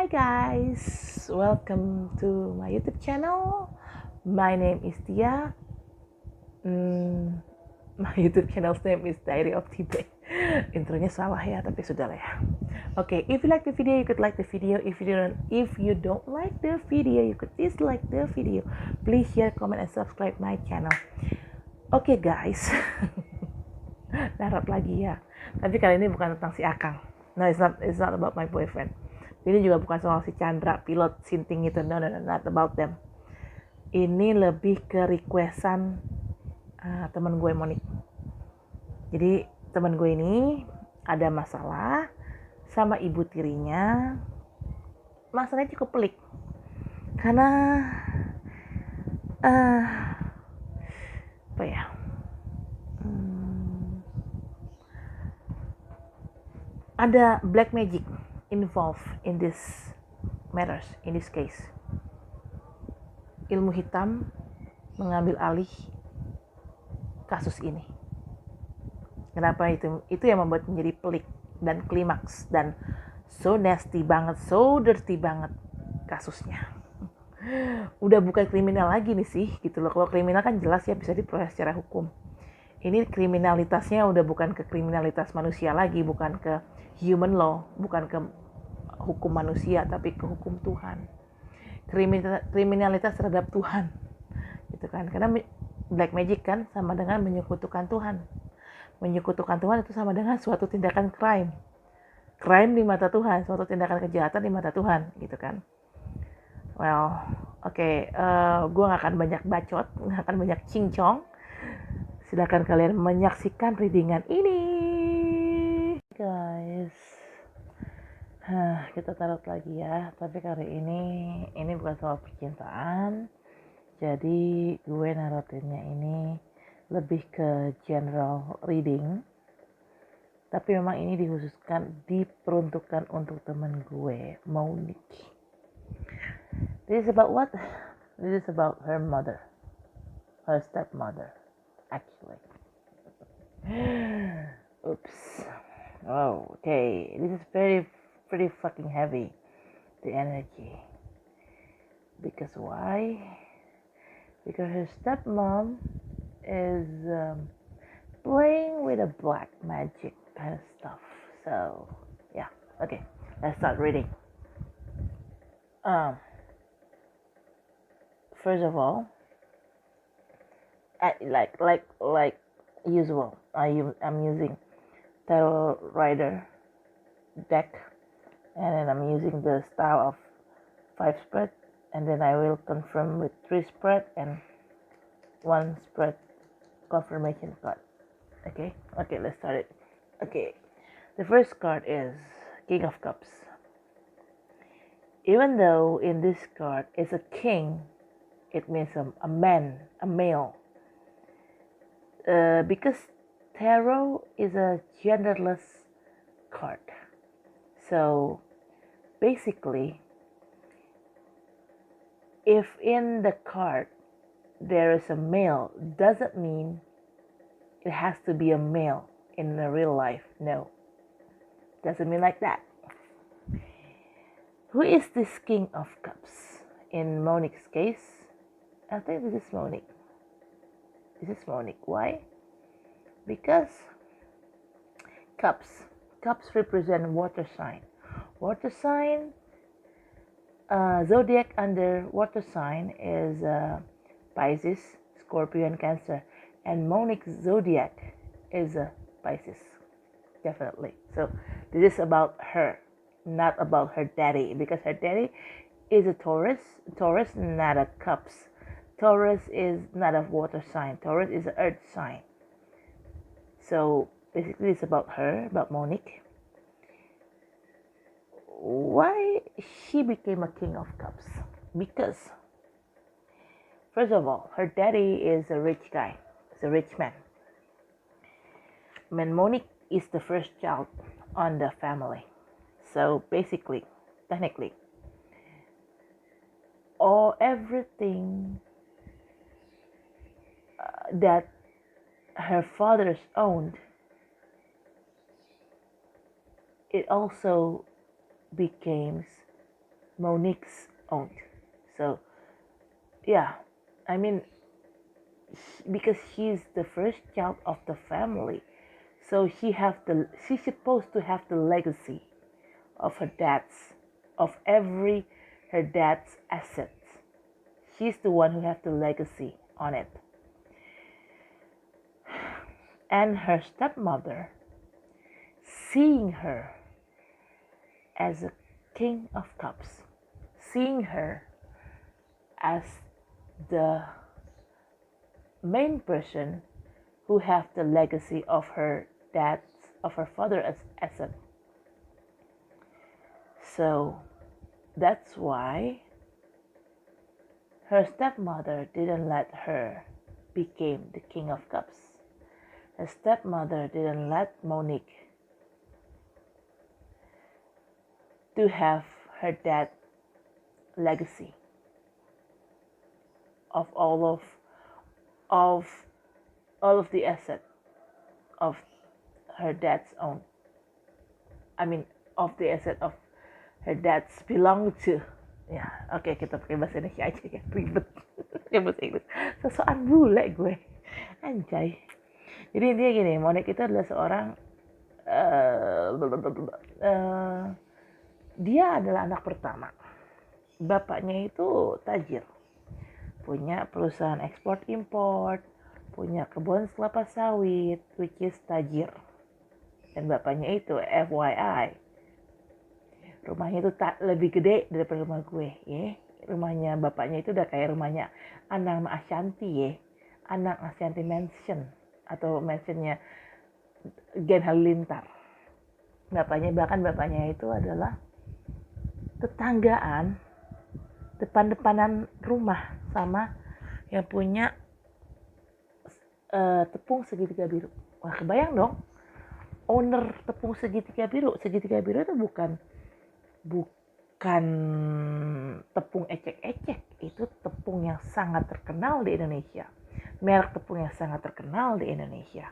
Hi guys, welcome to my YouTube channel. My name is Tia. My YouTube channel's name is Diary of Tibe. Intronya salah ya, tapi sudah lah ya. Okay, if you like the video, you could like the video. If you don't like the video, you could dislike the video. Please share, comment, and subscribe my channel. Okay guys, narap lagi ya. Tapi kali ini bukan tentang si Akang. No, it's not about my boyfriend. Ini juga bukan soal si Chandra, pilot sinting itu. No, not about them. Ini lebih ke requestan teman gue Monik. Jadi teman gue ini ada masalah sama ibu tirinya. Masalahnya cukup pelik. Karena apa ya? Ada black magic involved in this matters, in this case. Ilmu hitam mengambil alih kasus ini. Kenapa itu? Itu yang membuat menjadi pelik dan klimaks dan so nasty banget, so dirty banget kasusnya. Udah bukan kriminal lagi nih sih, gitu loh. Kalau kriminal kan jelas ya bisa diproses secara hukum. Ini kriminalitasnya udah bukan ke kriminalitas manusia lagi, bukan ke human law, bukan ke hukum manusia, tapi ke hukum Tuhan. Kriminalitas terhadap Tuhan, gitu kan? Karena black magic kan sama dengan menyekutukan Tuhan. Menyekutukan Tuhan itu sama dengan suatu tindakan crime di mata Tuhan, suatu tindakan kejahatan di mata Tuhan, gitu kan? Well, okay. Gue gak akan banyak bacot, gak akan banyak cincong. Silakan kalian menyaksikan readingan ini, guys. Kita taruh lagi ya. Tapi kali ini bukan soal percintaan. Jadi gue narutinnya ini lebih ke general reading. Tapi memang ini diperuntukkan untuk temen gue, Monique. This is about what? This is about her mother. Her stepmother, actually. Oops. Oh, okay. This is pretty fucking heavy, the energy. Because why? Because her stepmom is playing with a black magic kind of stuff. So, yeah. Okay, let's start reading. First of all, like usual, I'm using Tarot Rider deck, and then I'm using the style of 5 spread, and then I will confirm with 3 spread and 1 spread confirmation card. Okay, let's start it. Okay, the first card is King of Cups. Even though in this card is a king, it means a man, a male. Because tarot is a genderless card. So basically, if in the card there is a male, doesn't mean it has to be a male in the real life. No, doesn't mean like that. Who is this King of Cups? In Monique's case, I think this is Monique. This is Monique. Why? Because cups represent water sign. Water sign, zodiac under water sign is Pisces, Scorpio, and Cancer. And Monique's zodiac is Pisces, definitely. So this is about her, not about her daddy, because her daddy is a Taurus. Taurus, not a cups. Taurus is not a water sign. Taurus is an earth sign. So basically it's about her, about Monique. Why she became a King of Cups? Because first of all, her daddy is a rich guy. He's a rich man. And Monique is the first child on the family. So basically, technically, everything that her father's owned, it also becomes Monique's owned. So yeah, I mean, because she's the first child of the family, so she's supposed to have the legacy of her dad's assets. She's the one who has the legacy on it. And her stepmother, seeing her as a king of cups, seeing her as the main person who have the legacy of her father's asset. So that's why her stepmother didn't let her become the king of cups. Her stepmother didn't let Monique to have her dad's legacy of all of the asset of her dad's own. I mean, of the asset of her dad's belong to. Ya, oke, kita pakai bahasa Indonesia aja ya, ribet. Pakai bahasa Inggris. Sosokan bule gue. Anjay. Jadi intinya gini, Monique itu adalah seorang dia adalah anak pertama. Bapaknya itu tajir. Punya perusahaan ekspor import, punya kebun kelapa sawit, which is tajir. Dan bapaknya itu FYI, rumahnya itu lebih gede daripada rumah gue, ya. Rumahnya bapaknya itu udah kayak rumahnya Anang Ashanti, ya. Anang Ashanti Mansion atau mansionnya Gen Halilintar. Bapaknya itu adalah tetanggaan, depan-depanan rumah sama yang punya tepung segitiga biru. Wah, kebayang dong, owner tepung segitiga biru. Segitiga biru itu bukan tepung ecek-ecek, itu tepung yang sangat terkenal di Indonesia. Merek tepung yang sangat terkenal di Indonesia.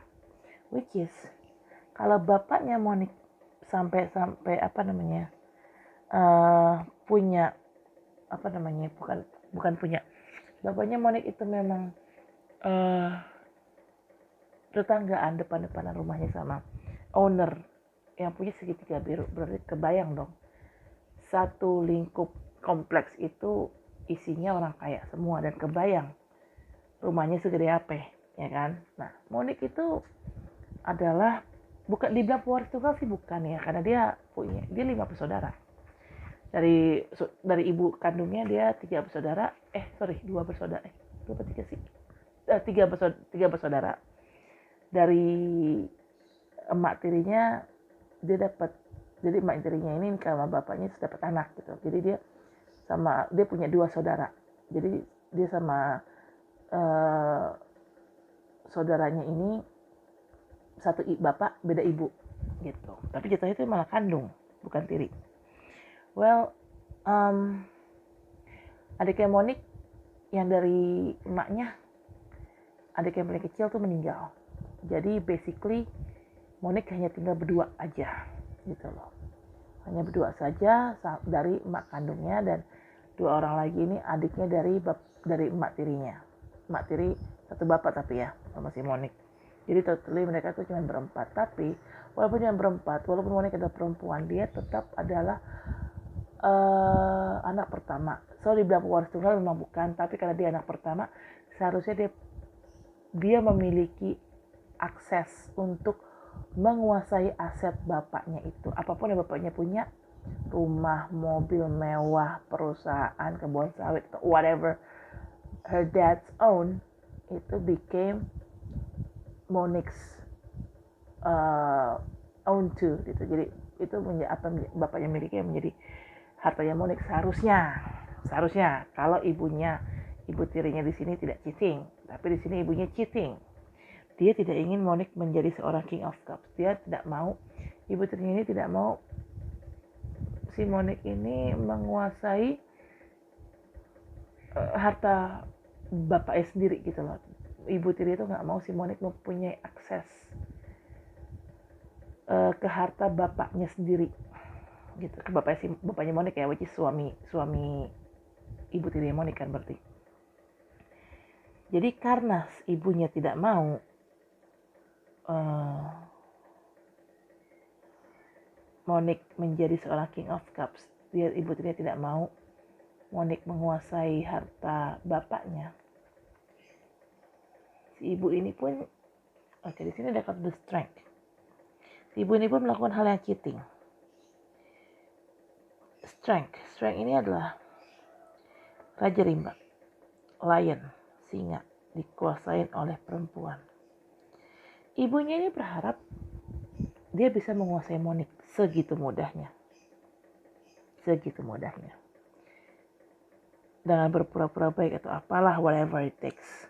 Which is, kalau bapaknya Monique sampai punya bukan punya, bapaknya Monique itu memang tetanggaan depan-depanan rumahnya sama owner yang punya segitiga biru, berarti kebayang dong, satu lingkup kompleks itu isinya orang kaya semua, dan kebayang rumahnya segede apa, ya kan? Nah, Monique itu adalah bukan dibilang pewaris tunggal sih, bukan ya, karena dia 5 bersaudara. Dari ibu kandungnya dia 2 bersaudara. 3 bersaudara. Dari emak tirinya dia dapat, jadi emak tirinya ini sama bapaknya dapat anak gitu. Jadi dia punya 2 saudara. Jadi dia sama saudaranya ini satu bapak beda ibu gitu. Tapi jatuhnya itu malah kandung, bukan tiri. Well, adiknya Monique yang dari emaknya, adik yang paling kecil tuh meninggal. Jadi basically Monique hanya tinggal berdua aja gitu loh. Hanya berdua saja dari emak kandungnya, dan 2 orang lagi ini adiknya dari emak tirinya. Emak tiri satu bapak tapi ya sama si Monique. Jadi totally mereka tuh cuma berempat. Tapi walaupun Monique adalah perempuan, dia tetap adalah anak pertama. So dibilang pewaris tunggal memang bukan, tapi karena dia anak pertama, seharusnya dia memiliki akses untuk menguasai aset bapaknya itu. Apapun yang bapaknya punya, rumah, mobil mewah, perusahaan, kebun sawit, atau whatever her dad's own, itu became Monique's own too gitu. Jadi itu apa bapaknya miliki yang menjadi hartanya Monique seharusnya kalau ibu tirinya di sini tidak cheating, tapi di sini ibunya cheating. Dia tidak ingin Monique menjadi seorang king of cups. Dia tidak mau, ibu tirinya ini tidak mau si Monique ini menguasai harta bapaknya sendiri gitu loh. Ibu tiri itu nggak mau si Monique mempunyai akses ke harta bapaknya sendiri. gitu. Bapaknya Monik ya, which is suami ibu tirinya Monik kan berarti. Jadi karena ibunya tidak mau Monik menjadi seorang King of Cups, ibu tirinya tidak mau Monik menguasai harta bapaknya. Si ibu ini pun, di sini ada kartu The Strength. Si ibu ini pun melakukan hal yang cheating. Strength ini adalah Raja Rimba, Lion, singa, dikuasain oleh perempuan. Ibunya ini berharap dia bisa menguasai Monik segitu mudahnya. Dengan berpura-pura baik atau apalah, whatever it takes.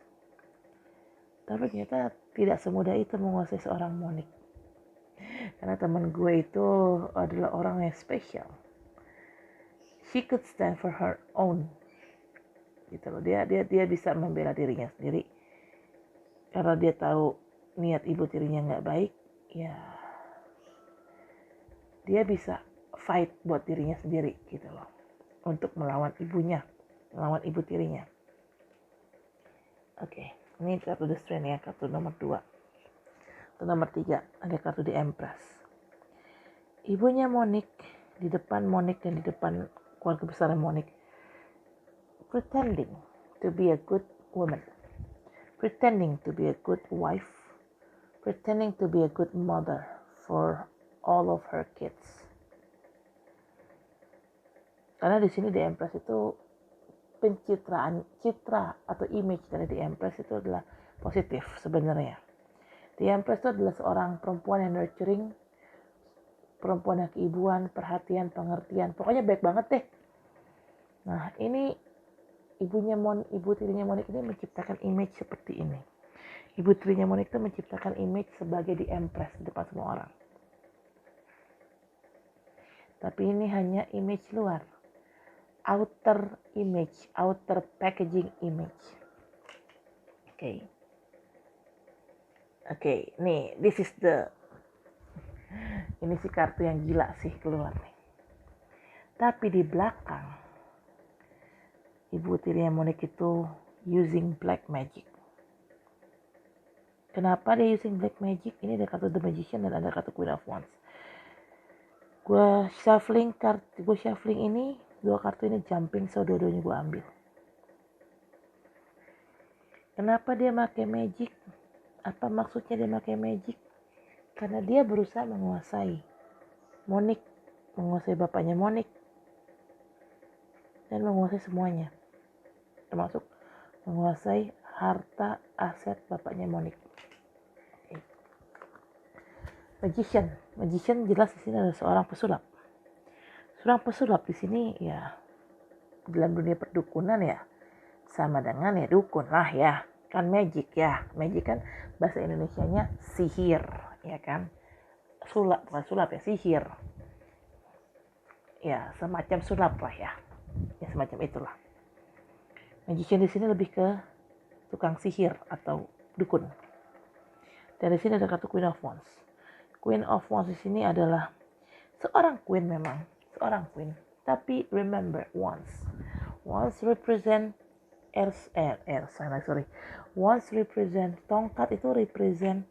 Tapi ternyata tidak semudah itu menguasai seorang Monik. Karena teman gue itu adalah orang yang spesial. She could stand for her own. Gitu loh. Dia bisa membela dirinya sendiri. Karena dia tahu niat ibu tirinya nggak baik, ya dia bisa fight buat dirinya sendiri gitu loh. Untuk melawan ibunya, melawan ibu tirinya. Oke, ini kartu The Strength ya, kartu nomor 2. Kartu nomor 3, ada kartu The Empress. Ibunya Monik, di depan Monik dan di depan keluarga besar Monik, pretending to be a good woman, pretending to be a good wife, pretending to be a good mother for all of her kids. Karena di sini The Empress itu citra atau image dari The Empress itu adalah positif sebenarnya. The Empress itu adalah seorang perempuan yang nurturing, perempuan yang keibuan, perhatian, pengertian, pokoknya baik banget deh. Nah, ini ibu tirinya Monik ini menciptakan image seperti ini. Ibu tirinya Monik itu menciptakan image sebagai The Empress di depan semua orang. Tapi ini hanya image luar. Outer image, outer packaging image. Oke, nih, ini si kartu yang gila sih keluar nih. Tapi di belakang, ibu tirinya Monik itu using black magic. Kenapa dia using black magic? Ini ada kartu The Magician dan ada kartu Queen of Wands. Gue shuffling ini, 2 kartu ini jumping, so dua-duanya gue ambil. Kenapa dia pakai magic? Apa maksudnya dia pakai magic? Karena dia berusaha menguasai Monik, menguasai bapaknya Monik, dan menguasai semuanya, termasuk menguasai harta aset bapaknya Monik. Magician jelas di sini adalah seorang pesulap. Seorang pesulap di sini ya dalam dunia perdukunan ya sama dengan ya dukun lah ya, kan magic ya. Magic kan bahasa Indonesianya sihir ya kan. Bukan sulap ya, sihir. Ya, semacam sulap lah ya. Ya semacam itulah. Magician di sini lebih ke tukang sihir atau dukun. Dan di sini ada kartu Queen of Wands. Queen of Wands di sini adalah seorang queen memang, seorang queen. Tapi remember Wands represent Wands represent, tongkat itu represent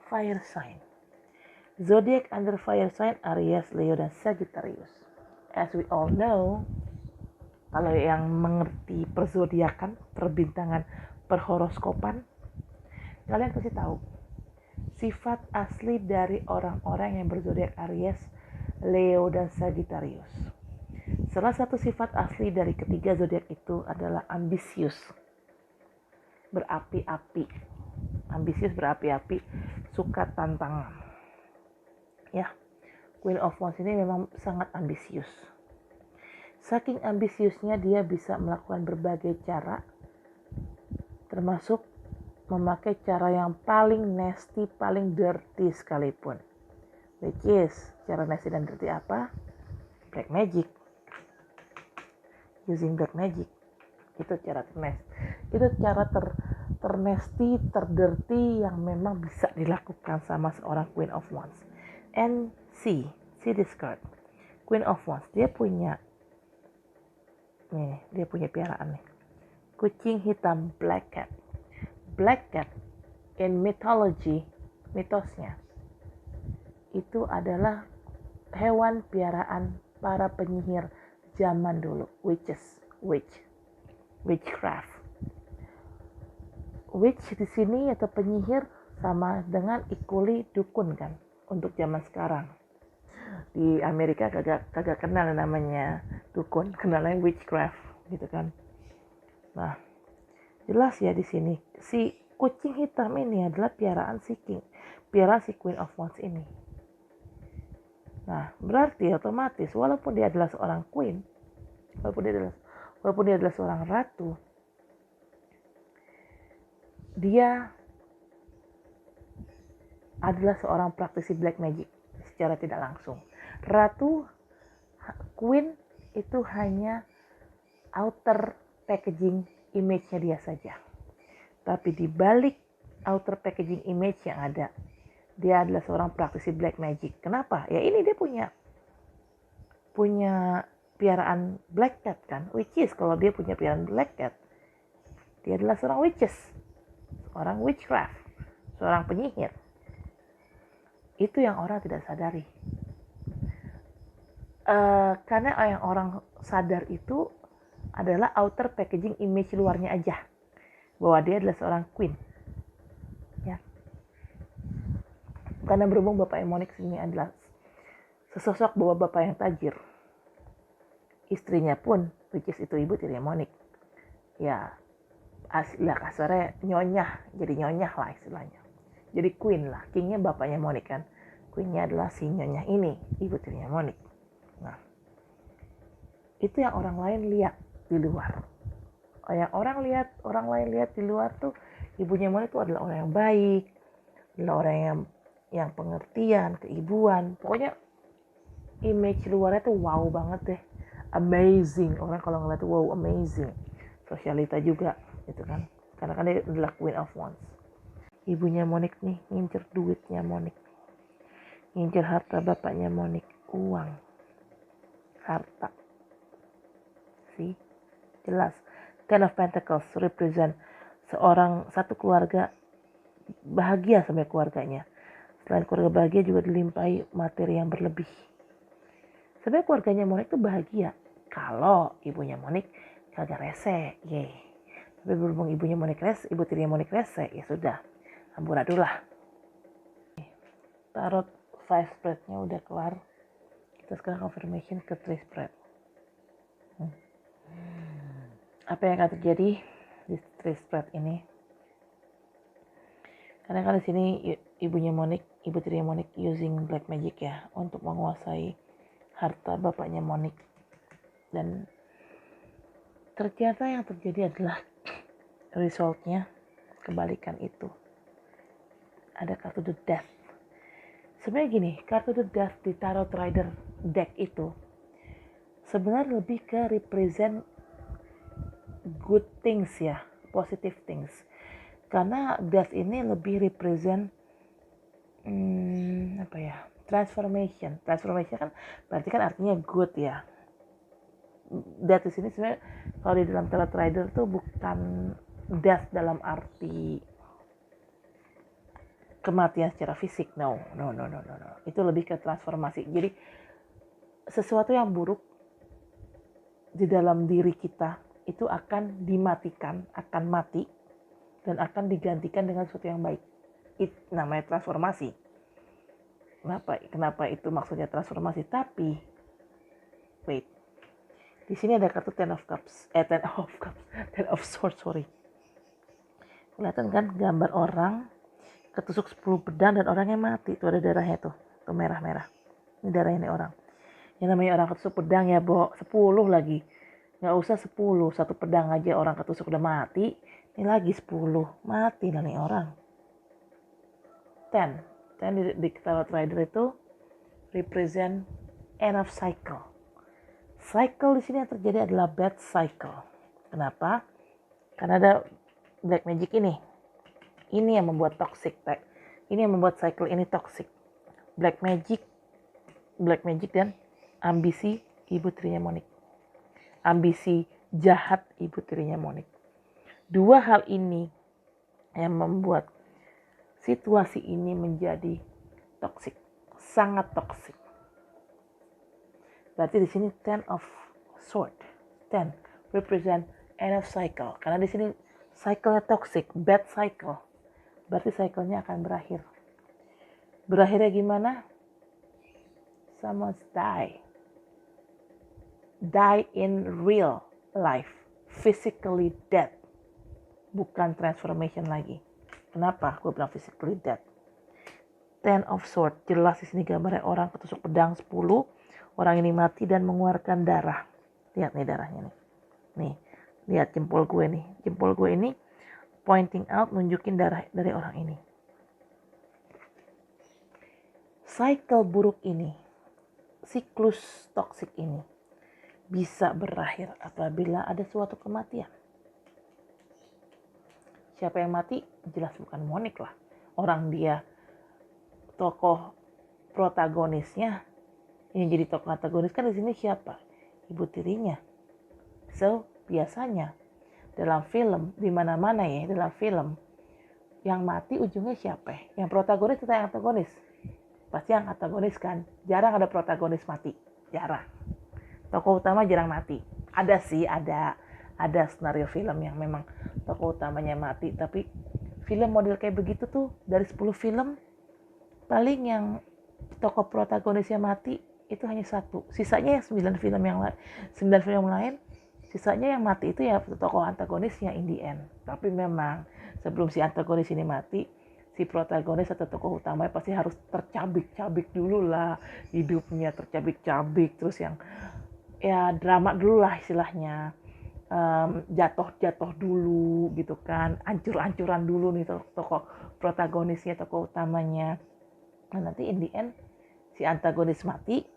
fire sign. Zodiac under fire sign Aries, Leo, dan Sagittarius. As we all know, kalau yang mengerti perzodiakan, perbintangan, perhoroskopan, kalian pasti tahu sifat asli dari orang-orang yang berzodiak Aries, Leo, dan Sagittarius. Salah satu sifat asli dari ketiga zodiak itu adalah ambisius, berapi-api. Suka tantangan. Ya, Queen of Wands ini memang sangat ambisius. Saking ambisiusnya dia bisa melakukan berbagai cara, termasuk memakai cara yang paling nasty, paling dirty sekalipun. Which is, cara nasty dan dirty apa? Black magic. Using black magic. Itu cara ternasty, terdirty yang memang bisa dilakukan sama seorang Queen of Wands. And see this card. Queen of Wands, dia punya piaraan nih. Kucing hitam, black cat. Black cat in mythology, mitosnya itu adalah hewan piaraan para penyihir zaman dulu, witchcraft. Witch di sini atau penyihir sama dengan ikuli dukun kan untuk zaman sekarang. Di Amerika kagak kenal namanya dukun, kenalnya witchcraft gitu kan. Nah, jelas ya di sini si kucing hitam ini adalah piaraan si Queen of Wands ini. Nah, berarti otomatis walaupun dia adalah seorang queen, walaupun dia adalah seorang ratu, dia adalah seorang praktisi black magic secara tidak langsung. Ratu, queen itu hanya outer packaging image-nya dia saja. Tapi di balik outer packaging image yang ada, dia adalah seorang praktisi black magic. Kenapa? Ya ini dia punya piaraan black cat kan, which is kalau dia punya piaraan black cat, dia adalah seorang seorang witchcraft, seorang penyihir. Itu yang orang tidak sadari. Karena yang orang sadar itu adalah outer packaging image luarnya aja, bahwa dia adalah seorang queen. Ya. Karena berhubung Bapak Monik ini adalah sesosok bapak yang tajir, istrinya pun, which is itu ibu tiri Monik, ya aslilah kasarnya jadi nyonyah lah istilahnya. Jadi queen lah, kingnya bapaknya Monik kan, queennya adalah si nyonyah ini, ibu tirinya Monik. Nah, itu yang orang lain lihat di luar. Yang orang lain lihat di luar tuh, ibunya Monik itu adalah orang yang baik, adalah orang yang pengertian, keibuan. Pokoknya image luarnya tuh wow banget deh, amazing. Orang kalau ngeliat tuh wow amazing. Sosialita juga, gitu kan. Karena kan dia adalah Queen of Wands. Ibunya Monik nih ngincer duitnya Monik, ngincer harta bapaknya Monik, uang, harta. See, jelas. Ten of Pentacles represent satu keluarga bahagia sama keluarganya. Selain keluarga bahagia juga dilimpahi materi yang berlebih. Sebenarnya keluarganya Monik tuh bahagia kalau ibunya Monik kagak rese, Tapi berhubung ibunya Monik rese, ibu tirinya Monik rese, ya sudah, amburadul lah. Tarot 5 spread-nya udah kelar. Kita sekarang confirmation ke 3 spread. Apa yang akan terjadi di 3 spread ini? Karena kan di sini ibu tirinya Monik using black magic ya untuk menguasai harta bapaknya Monik. Dan ternyata yang terjadi adalah resultnya kebalikan itu. Ada kartu The Death. Sebenarnya gini, kartu The Death di Tarot Rider deck itu sebenarnya lebih ke represent good things ya, positive things. Karena Death ini lebih represent transformation. Transformation kan berarti kan artinya good ya. Death di sini sebenarnya kalau di dalam Tarot Rider tuh bukan death dalam arti kematian secara fisik, no. Itu lebih ke transformasi. Jadi sesuatu yang buruk di dalam diri kita itu akan dimatikan, akan mati dan akan digantikan dengan sesuatu yang baik. Itu namanya transformasi. Kenapa itu maksudnya transformasi? Tapi wait. Di sini ada kartu Ten of Swords, sorry. Kelihatan kan gambar orang ketusuk 10 pedang dan orangnya mati. Tuh ada darahnya tuh merah-merah. Ini darahnya ini orang. Yang namanya orang ketusuk pedang ya, 10 lagi. Nggak usah 10, satu pedang aja orang ketusuk udah mati. Ini lagi 10, mati lah nih orang. 10 di Tarot Rider itu represent end of cycle. Cycle di sini yang terjadi adalah bad cycle. Kenapa? Karena ada black magic ini. Ini yang membuat toxic. Ini yang membuat cycle ini toxic. Black magic dan ambisi ibu tirinya Monik. Ambisi jahat ibu tirinya Monik. Dua hal ini yang membuat situasi ini menjadi toksik, sangat toksik. Berarti di sini 10 of sword, 10 represent end of cycle. Karena di sini cycle-nya toxic, bad cycle. Berarti cycle-nya akan berakhir. Berakhirnya gimana? Someone's die. Die in real life. Physically dead. Bukan transformation lagi. Kenapa gue bilang physically dead? 10 of sword. Jelas di sini gambarnya orang ketusuk pedang 10. Orang ini mati dan mengeluarkan darah. Lihat nih darahnya nih. Nih, lihat jempol gue nih. Jempol gue ini pointing out, nunjukin darah dari orang ini. Cycle buruk ini, siklus toksik ini bisa berakhir apabila ada suatu kematian. Siapa yang mati? Jelas bukan Monik lah. Orang dia tokoh protagonisnya. Yang jadi tokoh antagonis kan di sini siapa? Ibu tirinya. So, biasanya dalam film, di mana-mana ya, dalam film, yang mati ujungnya siapa? Yang protagonis atau yang antagonis? Pasti yang antagonis kan. Jarang ada protagonis mati. Jarang. Tokoh utama jarang mati. Ada sih, ada skenario film yang memang tokoh utamanya mati. Tapi film model kayak begitu tuh, dari 10 film, paling yang tokoh protagonisnya mati, itu hanya 1. Sisanya yang 9 film yang lain, sisanya yang mati itu ya tokoh antagonisnya in the end. Tapi memang sebelum si antagonis ini mati, si protagonis atau tokoh utamanya pasti harus tercabik-cabik dulu lah hidupnya, tercabik-cabik, terus yang ya drama dulu lah istilahnya, jatuh-jatuh dulu gitu kan, ancur-ancuran dulu nih tokoh protagonisnya, tokoh utamanya. Nah nanti in the end si antagonis mati,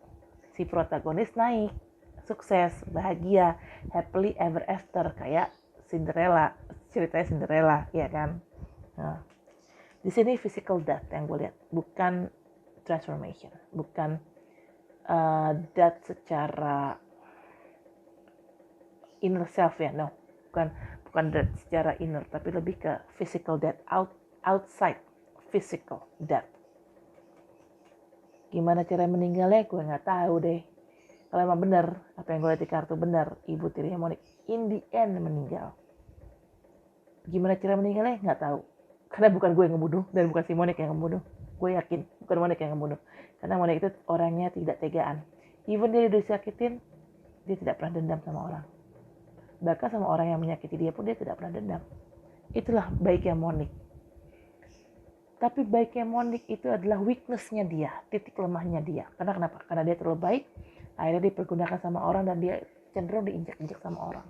si protagonis naik, sukses, bahagia, happily ever after, kayak Cinderella, ceritanya Cinderella, ya kan? Nah, di sini physical death yang gue lihat, bukan transformation, bukan death secara inner self ya, no, bukan death secara inner, tapi lebih ke physical death, outside physical death. Gimana cara meninggalnya gue nggak tahu deh. Kalau emang benar apa yang gue lihat di kartu benar, ibu tirinya Monik in the end meninggal. Gimana cara meninggalnya nggak tahu. Karena bukan gue yang ngebunuh dan bukan si Monik yang ngebunuh. Gue yakin bukan Monik yang ngebunuh. Karena Monik itu orangnya tidak tegaan. Even dia disakitin, dia tidak pernah dendam sama orang. Bahkan sama orang yang menyakiti dia pun dia tidak pernah dendam. Itulah baiknya Monik. Tapi baiknya Monik itu adalah weakness-nya dia, titik lemahnya dia. Karena kenapa? Karena dia terlalu baik, akhirnya dipergunakan sama orang dan dia cenderung diinjak-injak sama orang.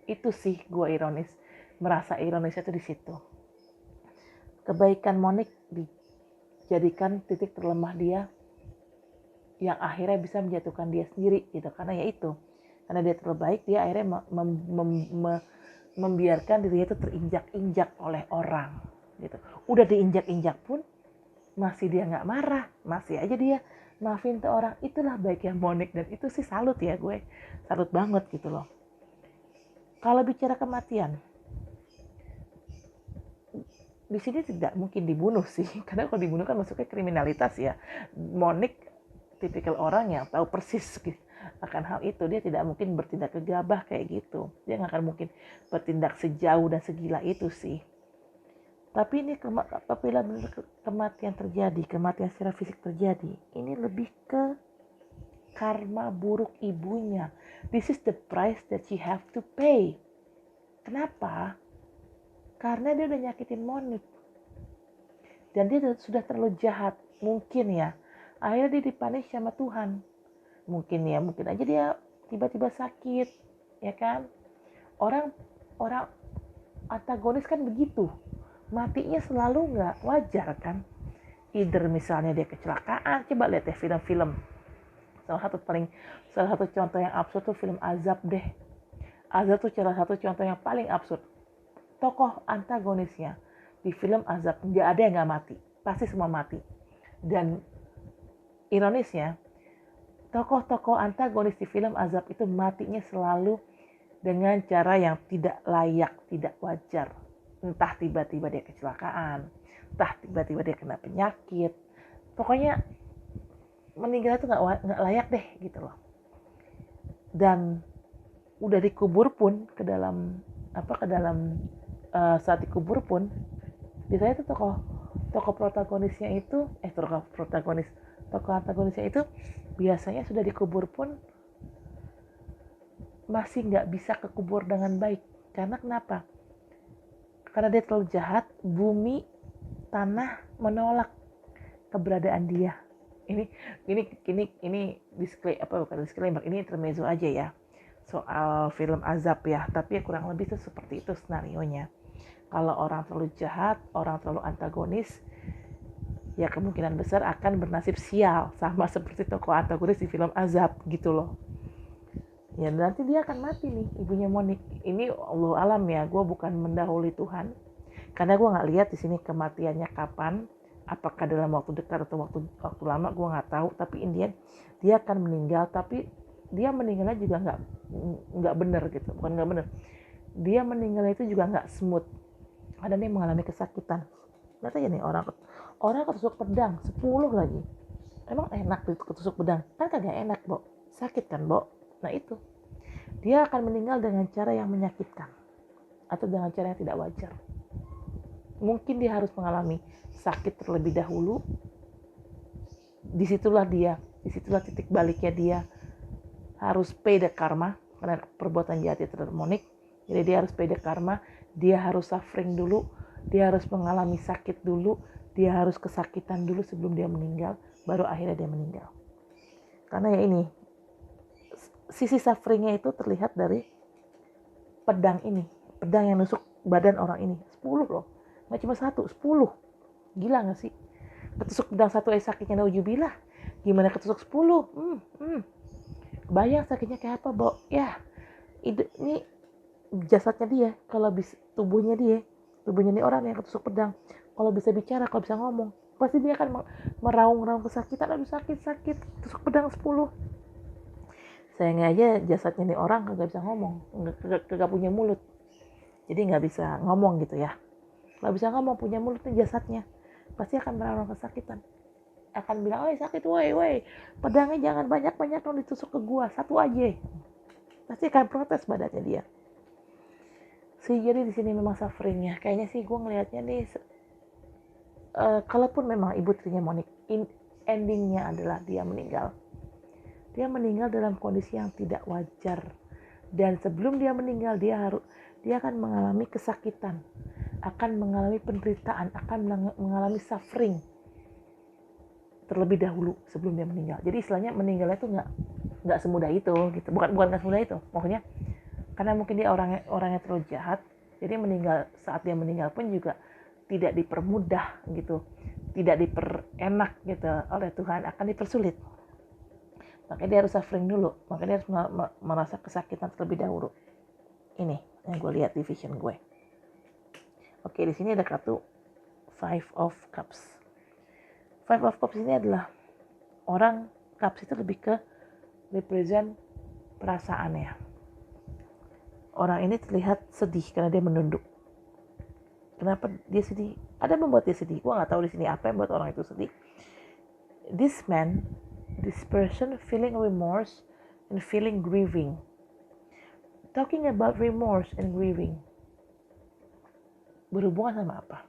Itu sih gue ironis, merasa ironisnya itu di situ. Kebaikan Monik dijadikan titik terlemah dia, yang akhirnya bisa menjatuhkan dia sendiri gitu. Karena ya itu, karena dia terlalu baik, dia akhirnya membiarkan dirinya itu terinjak-injak oleh orang gitu. Udah diinjak-injak pun masih dia nggak marah, masih aja dia maafin tuh orang. Itulah baiknya Monik, dan itu sih salut ya, gue salut banget gitu loh. Kalau bicara kematian, di sini tidak mungkin dibunuh sih, karena kalau dibunuh kan masuknya kriminalitas ya. Monik tipikal orang yang tahu persis akan hal itu. Dia tidak mungkin bertindak gegabah kayak gitu. Dia nggak akan mungkin bertindak sejauh dan segila itu sih. Tapi ini apabila kematian terjadi, kematian secara fisik terjadi, ini lebih ke karma buruk ibunya. This is the price that she have to pay. Kenapa? Karena dia udah nyakitin Monik. Dan dia sudah terlalu jahat. Mungkin ya, akhirnya dia dipunish sama Tuhan. Mungkin aja dia tiba-tiba sakit, ya kan? Orang antagonis kan begitu. Matinya selalu nggak wajar kan? Either misalnya dia kecelakaan, coba lihat ya film-film. Salah satu contoh yang absurd tuh film Azab deh. Azab tuh salah satu contoh yang paling absurd. Tokoh antagonisnya di film Azab nggak ada yang nggak mati, pasti semua mati. Dan ironisnya, tokoh-tokoh antagonis di film Azab itu matinya selalu dengan cara yang tidak layak, tidak wajar. Entah tiba-tiba dia kecelakaan, entah tiba-tiba dia kena penyakit. Pokoknya meninggal itu nggak layak deh gitu loh. Dan udah dikubur pun ke dalam saat dikubur pun biasanya tuh tokoh protagonisnya itu tokoh antagonisnya itu biasanya sudah dikubur pun masih nggak bisa kekubur dengan baik. Karena kenapa? Karena dia terlalu jahat, bumi, tanah menolak keberadaan dia. Ini disclaimer, ini intermezzo aja ya soal film Azab ya, tapi ya kurang lebih itu seperti itu skenarionya. Kalau orang terlalu jahat, orang terlalu antagonis, ya kemungkinan besar akan bernasib sial, sama seperti tokoh antagonis di film Azab gitu loh. Ya nanti dia akan mati nih, ibunya Monik. Ini Allah alam ya, gue bukan mendahului Tuhan, karena gue nggak lihat di sini kematiannya kapan, apakah dalam waktu dekat atau waktu lama, gue nggak tahu. Tapi Indian dia akan meninggal, tapi dia meninggalnya juga nggak benar gitu, bukan nggak benar. Dia meninggalnya itu juga nggak smooth. Ada dia mengalami kesakitan. Lihat aja nih orang ketusuk pedang 10 lagi. Emang enak ketusuk pedang? Kan kagak enak, Bo. Sakit kan, Bo? Nah itu, dia akan meninggal dengan cara yang menyakitkan atau dengan cara yang tidak wajar. Mungkin dia harus mengalami sakit terlebih dahulu. Disitulah titik baliknya dia harus pay the karma karena perbuatan jahatnya terhadap Monik. Jadi dia harus pay the karma, dia harus suffering dulu, dia harus mengalami sakit dulu, dia harus kesakitan dulu sebelum dia meninggal, baru akhirnya dia meninggal. Karena ya ini, sisi sufferingnya itu terlihat dari pedang yang nusuk badan orang ini. 10 loh, nggak cuma 1, 10. Gila nggak sih? Ketusuk pedang 1 sakitnya naujubillah, gimana ketusuk 10? Bayang sakitnya kayak apa, Bo? Ya, ini jasadnya dia, kalau bisa tubuhnya ini orang yang ketusuk pedang, kalau bisa bicara, kalau bisa ngomong, pasti dia akan meraung-raung kesakitan. Aduh sakit, tusuk pedang 10. Sayangnya aja jasadnya nih orang kagak bisa ngomong, kagak punya mulut, jadi nggak bisa ngomong gitu ya. Nggak bisa ngomong, punya mulut nih jasadnya, pasti akan meraung kesakitan, akan bilang, "Oi sakit, woi, pedangnya jangan banyak dong ditusuk ke gua, 1 aja." Pasti akan protes badannya dia. Jadi di sini memang sufferingnya, kayaknya sih gue ngelihatnya nih, kalaupun memang ibu tirinya Monik, endingnya adalah dia meninggal. Dia meninggal dalam kondisi yang tidak wajar, dan sebelum dia meninggal dia akan mengalami kesakitan, akan mengalami penderitaan, akan mengalami suffering terlebih dahulu sebelum dia meninggal. Jadi istilahnya meninggalnya itu nggak semudah itu gitu, bukan nggak semudah itu, pokoknya karena mungkin dia orangnya terlalu jahat, jadi saat dia meninggal pun juga tidak dipermudah gitu, tidak diperenak gitu oleh Tuhan, akan dipersulit. Makanya dia harus suffering dulu, makanya dia harus merasa kesakitan terlebih dahulu. Ini yang gue lihat di vision gue. Oke, di sini ada kartu Five of Cups. Five of Cups ini adalah orang, cups itu lebih ke represent perasaannya. Orang ini terlihat sedih karena dia menunduk. Kenapa dia sedih? Ada yang membuat dia sedih. Gue nggak tahu di sini apa yang membuat orang itu sedih. This person feeling remorse and feeling grieving. Talking about remorse and grieving, berhubungan sama apa?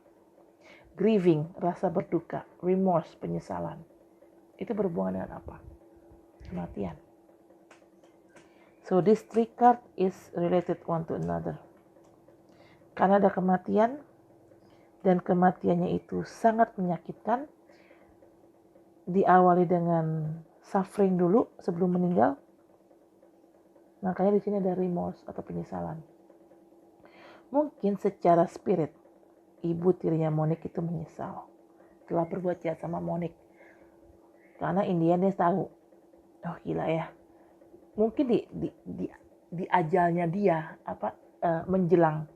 Grieving, rasa berduka. Remorse, penyesalan. Itu berhubungan dengan apa? Kematian. So this 3 card is related one to another. Karena ada kematian, dan kematiannya itu sangat menyakitkan, diawali dengan suffering dulu sebelum meninggal. Makanya di sini ada remorse atau penyesalan. Mungkin secara spirit, ibu tirinya Monik itu menyesal telah berbuat jahat sama Monik. Karena Indian dia tahu, oh gila ya, mungkin di ajalnya dia menjelang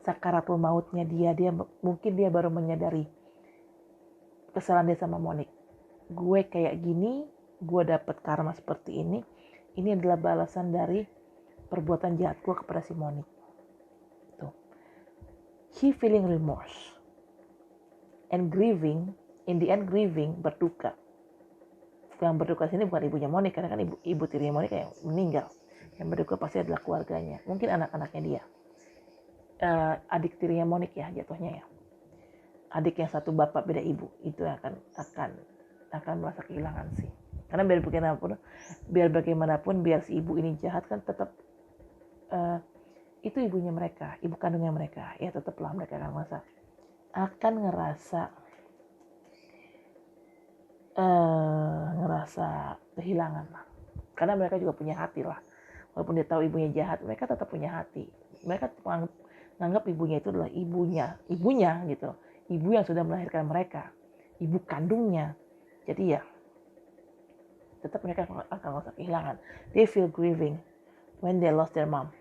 sakaratul mautnya dia mungkin dia baru menyadari kesalahan dia sama Monik. Gue kayak gini gue dapet karma seperti ini adalah balasan dari perbuatan jahat gue kepada si Monik. Tuh. He feeling remorse and grieving, in the end grieving, berduka. Yang berduka sini bukan ibunya Monik, karena kan ibu tirinya Monik yang meninggal. Yang berduka pasti adalah keluarganya, mungkin anak-anaknya dia, adik tirinya Monik ya jatuhnya ya, adik yang satu bapak beda ibu, itu akan merasa kehilangan sih. Karena biar bagaimanapun biar si ibu ini jahat kan tetap itu ibunya mereka, ibu kandungnya mereka, ya tetaplah mereka akan ngerasa kehilangan lah. Karena mereka juga punya hati lah. Walaupun dia tahu ibunya jahat, mereka tetap punya hati. Mereka menganggap ibunya itu adalah ibunya gitu. Ibu yang sudah melahirkan mereka, ibu kandungnya. Jadi ya, tetap mereka akan merasa kehilangan. They feel grieving when they lost their mom.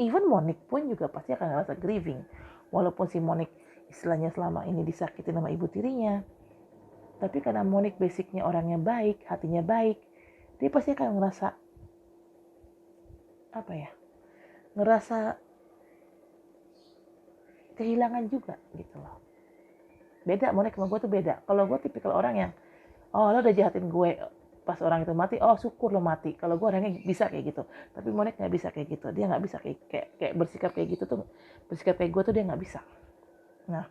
Even Monik pun juga pasti akan ngerasa grieving. Walaupun si Monik istilahnya selama ini disakitin sama ibu tirinya, tapi karena Monik basicnya orangnya baik, hatinya baik, dia pasti akan ngerasa ngerasa kehilangan juga gitu loh. Beda, Monik sama gue tuh beda. Kalau gue tipikal orang yang, lo udah jahatin gue pas orang itu mati, syukur lo mati. Kalau gue orangnya bisa kayak gitu, tapi Monik nggak bisa kayak gitu. Dia nggak bisa kayak bersikap kayak gitu tuh, bersikap kayak gue tuh dia nggak bisa. Nah,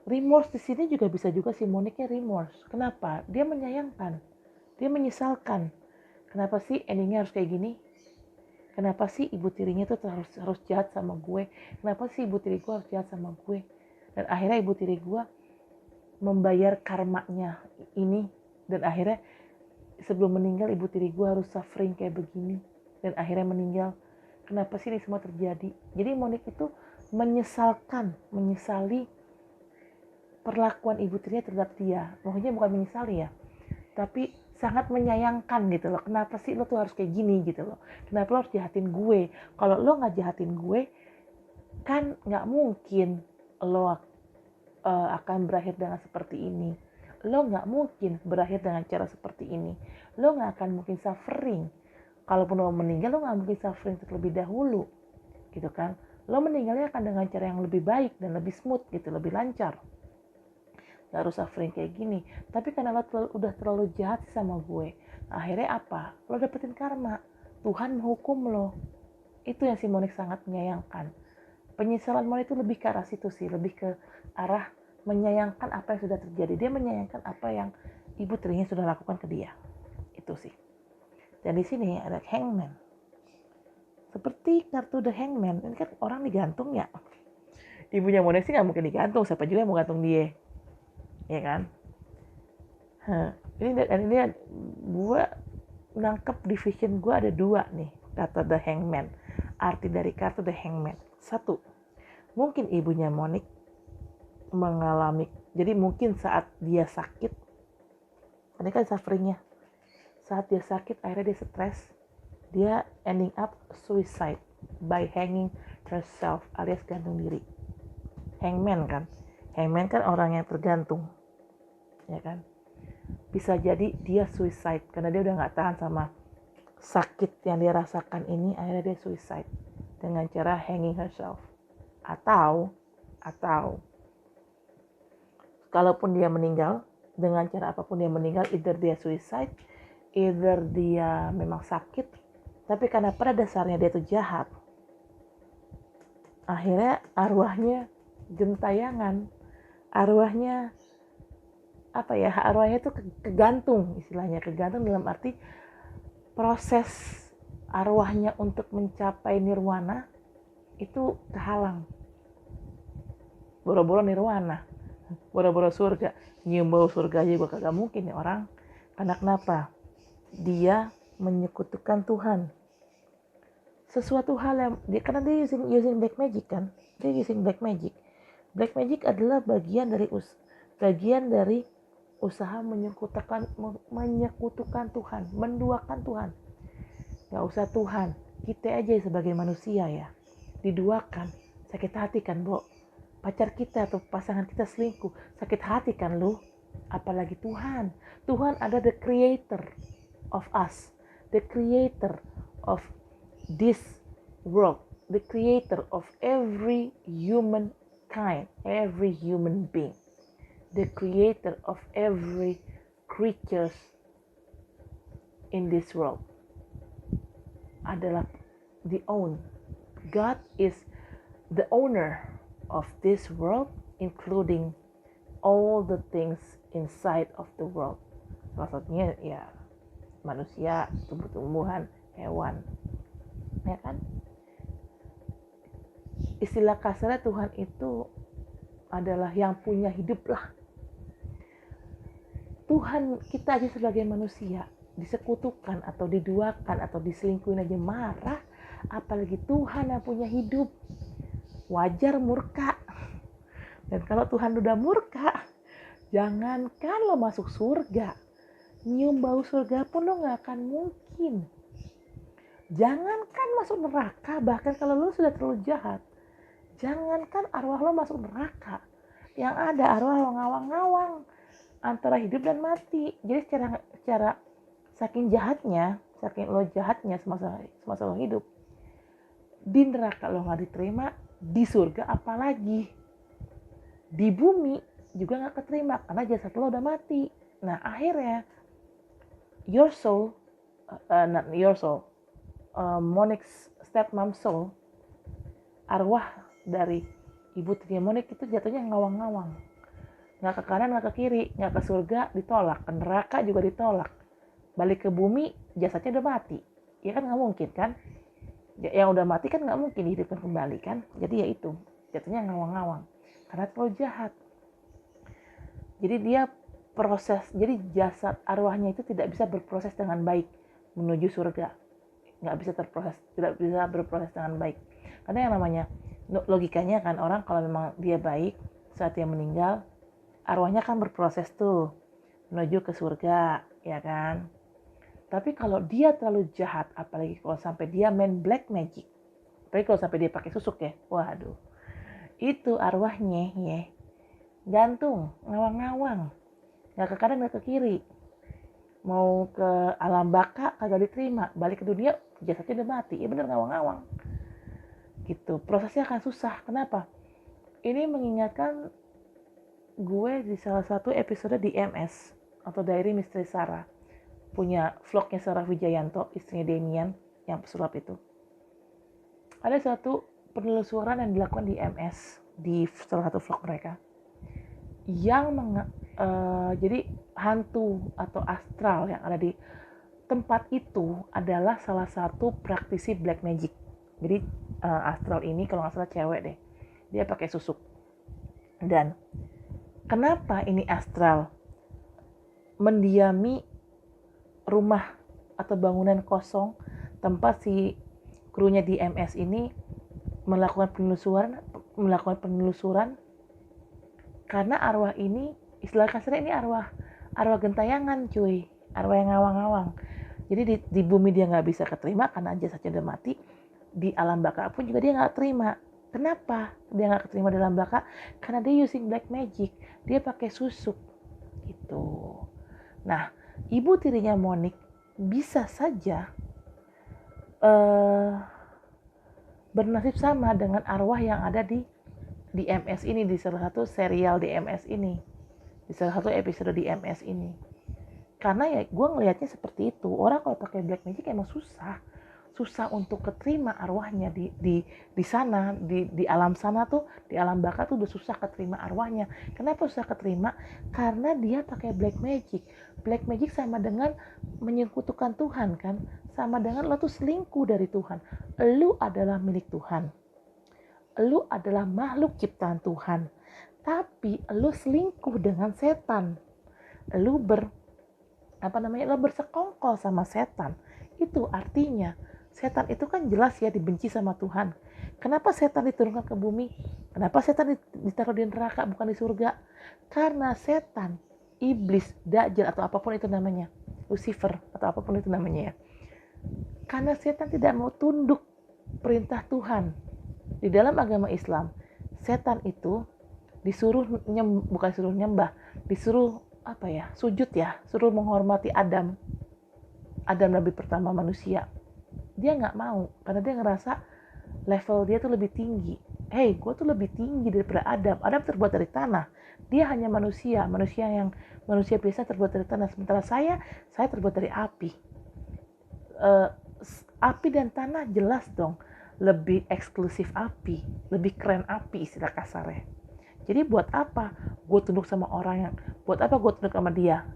remorse di sini juga bisa juga si Moniknya remorse. Kenapa? Dia menyayangkan, dia menyesalkan. Kenapa sih endingnya harus kayak gini? Kenapa sih ibu tirinya tuh harus jahat sama gue? Kenapa sih ibu tiri gue harus jahat sama gue? Dan akhirnya ibu tiri gue membayar karmanya ini. Dan akhirnya sebelum meninggal ibu tiri gue harus suffering kayak begini. Dan akhirnya meninggal. Kenapa sih ini semua terjadi? Jadi Monik itu menyesali perlakuan ibu tirinya terhadap dia. Maksudnya bukan menyesali ya, tapi sangat menyayangkan gitu loh. Kenapa sih lo tuh harus kayak gini gitu loh? Kenapa lo harus jahatin gue? Kalau lo nggak jahatin gue, kan nggak mungkin lo akan berakhir dengan seperti ini. Lo nggak mungkin berakhir dengan cara seperti ini. Lo nggak akan mungkin suffering. Kalaupun lo meninggal, lo nggak mungkin suffering terlebih dahulu, gitu kan? Lo meninggalnya akan dengan cara yang lebih baik dan lebih smooth gitu, lebih lancar. Gak harus suffering kayak gini. Tapi karena lo udah terlalu jahat sama gue, akhirnya apa? Lo dapetin karma. Tuhan menghukum lo. Itu yang si Monik sangat menyayangkan. Penyesalan Monik itu lebih ke arah situ sih, lebih ke arah menyayangkan apa yang sudah terjadi. Dia menyayangkan apa yang ibu tirinya sudah lakukan ke dia. Itu sih. Dan di sini ada hangman. Seperti kartu The Hangman, ini kan orang digantung ya. Ibunya Monik sih gak mungkin digantung, siapa juga yang mau gantung dia. Ya kan? Ini gue nangkep division gue ada 2 nih, kata The Hangman. Arti dari kartu The Hangman. 1, mungkin ibunya Monik mengalami, jadi mungkin saat dia sakit, ini kan sufferingnya, saat dia sakit akhirnya dia stres, dia ending up suicide by hanging herself alias gantung diri. Hangman kan orang yang tergantung, ya kan? Bisa jadi dia suicide karena dia udah nggak tahan sama sakit yang dia rasakan ini, akhirnya dia suicide dengan cara hanging herself. Atau kalaupun dia meninggal dengan cara apapun dia meninggal, either dia suicide, either dia memang sakit, tapi karena pada dasarnya dia itu jahat, akhirnya arwahnya gentayangan, arwahnya itu kegantung, istilahnya kegantung dalam arti proses arwahnya untuk mencapai nirwana itu kehalang. Boro-boro nirwana, boro-boro surga, nyium bau surga aja gue kagak mungkin nih orang. Karena kenapa? Dia menyekutukan Tuhan. Sesuatu hal yang karena dia using black magic kan, dia using black magic. Black magic adalah bagian dari usaha menyekutukan Tuhan, menduakan Tuhan. Gak usah Tuhan, kita aja sebagai manusia ya, diduakan. Sakit hati kan, Bo? Pacar kita atau pasangan kita selingkuh, sakit hati kan lu? apalagi Tuhan. Tuhan ada the creator of us, the creator of this world, the creator of every human kind, every human being, the creator of every creatures in this world adalah the own. God is the owner of this world, including all the things inside of the world. Salah satunya ya manusia, tumbuh-tumbuhan, hewan, ya kan? Istilah kasarnya Tuhan itu adalah yang punya hidup lah. Tuhan kita aja sebagai manusia disekutukan atau diduakan atau diselingkuhin aja marah, apalagi Tuhan yang punya hidup. Wajar murka. Dan kalau Tuhan udah murka, jangankan lo masuk surga, nyium bau surga pun lo gak akan mungkin. Jangankan masuk neraka, bahkan kalau lo sudah terlalu jahat, jangankan arwah lo masuk neraka, yang ada arwah lo ngawang-ngawang antara hidup dan mati. Jadi secara saking lo jahatnya semasa lo hidup, di neraka lo gak diterima, di surga apalagi, di bumi juga gak keterima karena jasad lo udah mati. Nah akhirnya your soul, not your soul, Monik's stepmom soul, arwah dari ibu tirinya Monik itu jatuhnya ngawang-ngawang, gak ke kanan gak ke kiri, gak ke surga ditolak, ke neraka juga ditolak, balik ke bumi jasadnya udah mati. Ya kan gak mungkin kan, yang udah mati kan gak mungkin dihidupkan kembali kan. Jadi ya itu jatuhnya ngawang-ngawang karena terlalu jahat. Jadi dia jadi jasad arwahnya itu tidak bisa berproses dengan baik menuju surga, tidak bisa berproses dengan baik karena yang namanya logikanya kan, orang kalau memang dia baik saat dia meninggal, arwahnya kan berproses tuh menuju ke surga, ya kan. Tapi kalau dia terlalu jahat, apalagi kalau sampai dia main black magic, apalagi kalau sampai dia pakai susuk ya, waduh, itu arwahnya ya gantung, ngawang-ngawang, nggak ke kanan nggak ke kiri, mau ke alam baka kagak diterima, balik ke dunia jasadnya udah mati, ya bener ngawang-ngawang. Gitu, prosesnya akan susah. Kenapa? Ini mengingatkan gue di salah satu episode di MS atau Diary Misteri Sarah, punya vlognya Sarah Wijayanto, istrinya Demian yang pesulap itu. Ada satu penelusuran yang dilakukan di MS, di salah satu vlog mereka, yang jadi hantu atau astral yang ada di tempat itu adalah salah satu praktisi black magic. Jadi astral ini kalau nggak salah cewek deh, dia pakai susuk. Dan kenapa ini astral mendiami rumah atau bangunan kosong tempat si krunya di MS ini melakukan penelusuran karena arwah ini, istilah kasarnya ini arwah gentayangan cuy, arwah yang ngawang-ngawang. Jadi di bumi dia nggak bisa keterima karena jasadnya udah mati, di alam baka pun juga dia nggak terima. Kenapa dia nggak keterima di alam baka? Karena dia using black magic, dia pakai susuk gitu. Nah, ibu tirinya Monik bisa saja bernasib sama dengan arwah yang ada di MS ini, di salah satu serial di MS ini, di salah satu episode di MS ini. Karena ya gue ngelihatnya seperti itu, orang kalau pakai black magic emang susah untuk keterima arwahnya di sana, di alam sana tuh, di alam baka tuh udah susah keterima arwahnya. Kenapa susah keterima? Karena dia pakai black magic. Black magic sama dengan menyekutukan Tuhan kan, sama dengan lo tuh selingkuh dari Tuhan. Lu adalah milik Tuhan, lu adalah makhluk ciptaan Tuhan, tapi lu selingkuh dengan setan, lu bersekongkol sama setan. Itu artinya setan itu kan jelas ya dibenci sama Tuhan. Kenapa setan diturunkan ke bumi? Kenapa setan ditaruh di neraka bukan di surga? Karena setan, iblis, dajjal atau apapun itu namanya, Lucifer atau apapun itu namanya ya, karena setan tidak mau tunduk perintah Tuhan. Di dalam agama Islam, setan itu disuruh disuruh sujud ya, suruh menghormati Adam Nabi pertama manusia. Dia nggak mau karena dia ngerasa level dia tuh lebih tinggi. Hey, gue tuh lebih tinggi daripada Adam. Adam terbuat dari tanah. Dia hanya manusia biasa terbuat dari tanah. Sementara saya terbuat dari api. Uh, Api dan tanah jelas dong lebih eksklusif api, lebih keren api istilah kasarnya. Jadi buat apa gue tunduk sama orang yang, buat apa gue tunduk sama dia?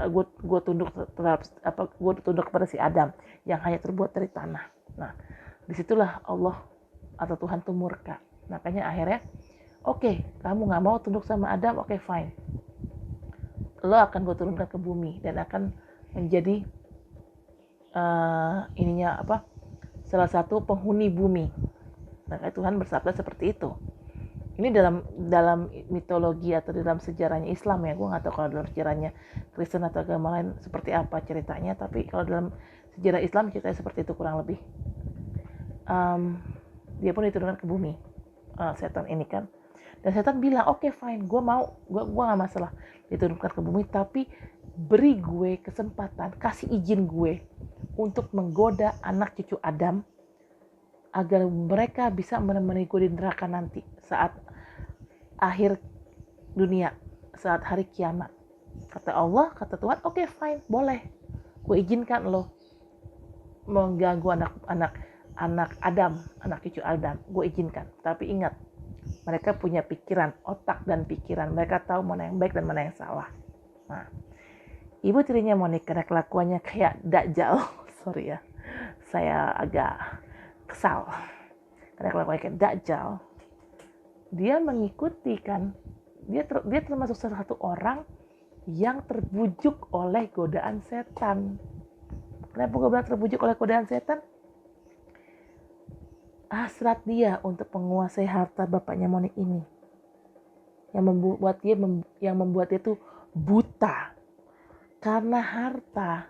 Gue tunduk kepada si Adam yang hanya terbuat dari tanah. Nah, disitulah Allah atau Tuhan tuh murka. Makanya akhirnya, oke, kamu nggak mau tunduk sama Adam, oke, fine. Lo akan gue turunkan ke bumi dan akan menjadi salah satu penghuni bumi. Makanya Tuhan bersabda seperti itu. Ini dalam mitologi atau dalam sejarahnya Islam ya. Gue nggak tahu kalau dalam sejarahnya Kristen atau agama lain seperti apa ceritanya. Tapi kalau dalam sejarah Islam ceritanya seperti itu kurang lebih. Dia pun diturunkan ke bumi, setan ini kan. Dan setan bilang, oke, fine, gue mau, gue nggak masalah diturunkan ke bumi, tapi beri gue kesempatan, kasih izin gue untuk menggoda anak cucu Adam agar mereka bisa menemani gue di neraka nanti saat akhir dunia, saat hari kiamat. Kata Allah, kata Tuhan, oke, fine, boleh, gue izinkan lo mengganggu anak Adam, anak cucu Adam, gue izinkan. Tapi ingat, mereka punya pikiran, otak dan pikiran, mereka tahu mana yang baik dan mana yang salah. Nah, ibu tirinya Monik karena kelakuannya kayak Dajjal, sorry ya, saya agak kesal karena kelakuannya kayak Dajjal. Dia mengikuti kan, dia termasuk salah satu orang yang terbujuk oleh godaan setan. Kenapa gue bilang terbujuk oleh godaan setan? Hasrat dia untuk menguasai harta bapaknya Monik ini yang membuat dia tuh buta karena harta,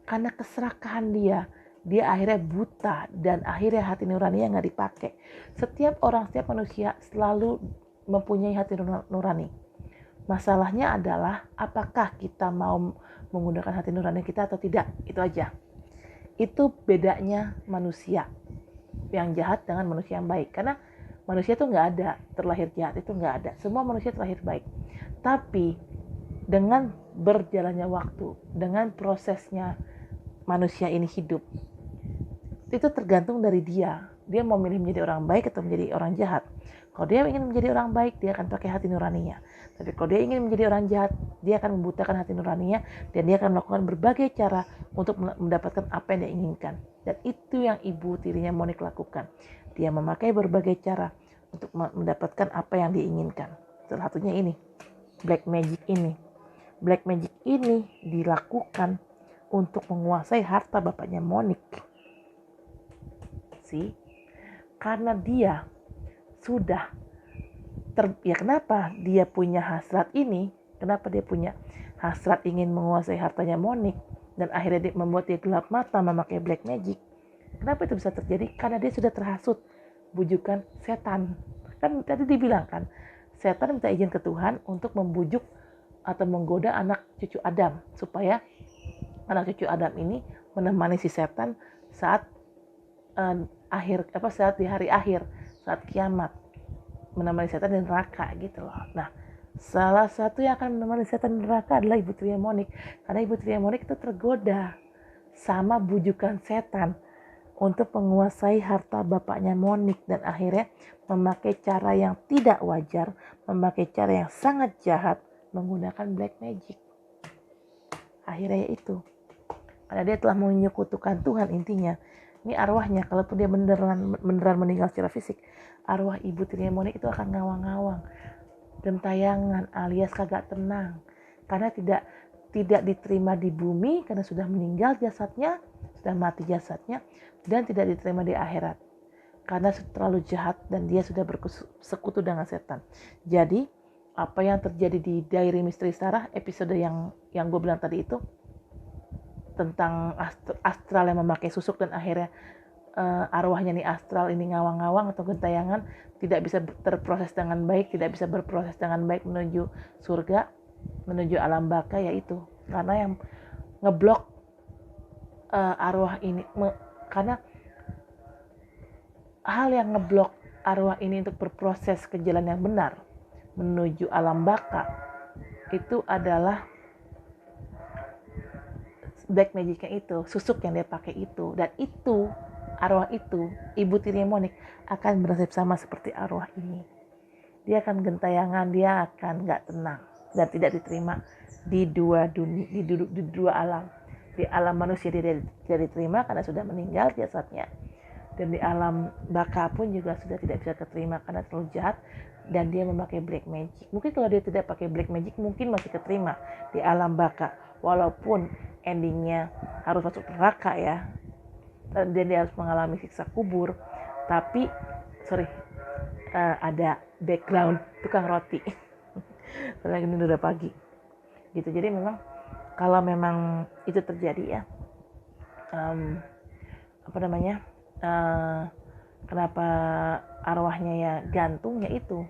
karena keserakahan dia akhirnya buta dan akhirnya hati nuraninya nggak dipakai. Setiap manusia selalu mempunyai hati nurani. Masalahnya adalah apakah kita mau menggunakan hati nurani kita atau tidak, itu aja. Itu bedanya manusia yang jahat dengan manusia yang baik. Karena manusia itu nggak ada terlahir jahat, itu nggak ada. Semua manusia terlahir baik. Tapi dengan berjalannya waktu, dengan prosesnya manusia ini hidup, itu tergantung dari dia. Dia mau milih menjadi orang baik atau menjadi orang jahat. Kalau dia ingin menjadi orang baik, dia akan pakai hati nuraninya. Tapi kalau dia ingin menjadi orang jahat, dia akan membutakan hati nuraninya dan dia akan melakukan berbagai cara untuk mendapatkan apa yang dia inginkan. Dan itu yang ibu tirinya Monik lakukan. Dia memakai berbagai cara untuk mendapatkan apa yang diinginkan. Salah satunya ini, black magic ini. Black magic ini dilakukan untuk menguasai harta bapaknya Monik. Karena dia sudah kenapa dia punya hasrat ini? Kenapa dia punya hasrat ingin menguasai hartanya Monik dan akhirnya membuat dia gelap mata memakai black magic? Kenapa itu bisa terjadi? Karena dia sudah terhasut bujukan setan. Kan tadi dibilang kan, setan minta izin ke Tuhan untuk membujuk atau menggoda anak cucu Adam supaya anak cucu Adam ini menemani si setan saat saat di hari akhir, saat kiamat, menemani setan di neraka gitu loh. Nah, salah satu yang akan menemani setan di neraka adalah ibu tirinya Monik, karena ibu tirinya Monik itu tergoda sama bujukan setan untuk menguasai harta bapaknya Monik dan akhirnya memakai cara yang tidak wajar, memakai cara yang sangat jahat menggunakan black magic. Akhirnya itu, karena dia telah menyekutukan Tuhan intinya. Ini arwahnya, kalaupun dia beneran meninggal secara fisik, arwah ibu tirinya Monik itu akan ngawang-ngawang, gentayangan alias kagak tenang, karena tidak diterima di bumi karena sudah meninggal jasadnya, sudah mati jasadnya, dan tidak diterima di akhirat karena terlalu jahat dan dia sudah bersekutu dengan setan. Jadi apa yang terjadi di Diary Misteri Sarah episode yang gue bilang tadi itu tentang astral yang memakai susuk dan akhirnya arwahnya nih astral ini ngawang-ngawang atau gentayangan tidak bisa terproses dengan baik, tidak bisa berproses dengan baik menuju surga. menuju alam baka, yaitu karena yang ngeblok arwah ini, karena hal yang ngeblok arwah ini untuk berproses ke jalan yang benar menuju alam baka itu adalah black magicnya itu, susuk yang dia pakai itu. Dan itu, arwah itu, ibu tirinya Monik akan bernasib sama seperti arwah ini. Dia akan gentayangan, dia akan gak tenang dan tidak diterima di dua dunia, di dua alam. Di alam manusia dia tidak diterima karena sudah meninggal jasadnya, dan di alam baka pun juga sudah tidak bisa keterima karena terlalu jahat dan dia memakai black magic. Mungkin kalau dia tidak pakai black magic mungkin masih keterima di alam baka, walaupun endingnya harus masuk neraka ya, dan dia harus mengalami siksa kubur. Tapi ada background tukang roti soalnya ini udah pagi gitu. Jadi memang kalau memang itu terjadi ya, kenapa arwahnya ya gantung, ya itu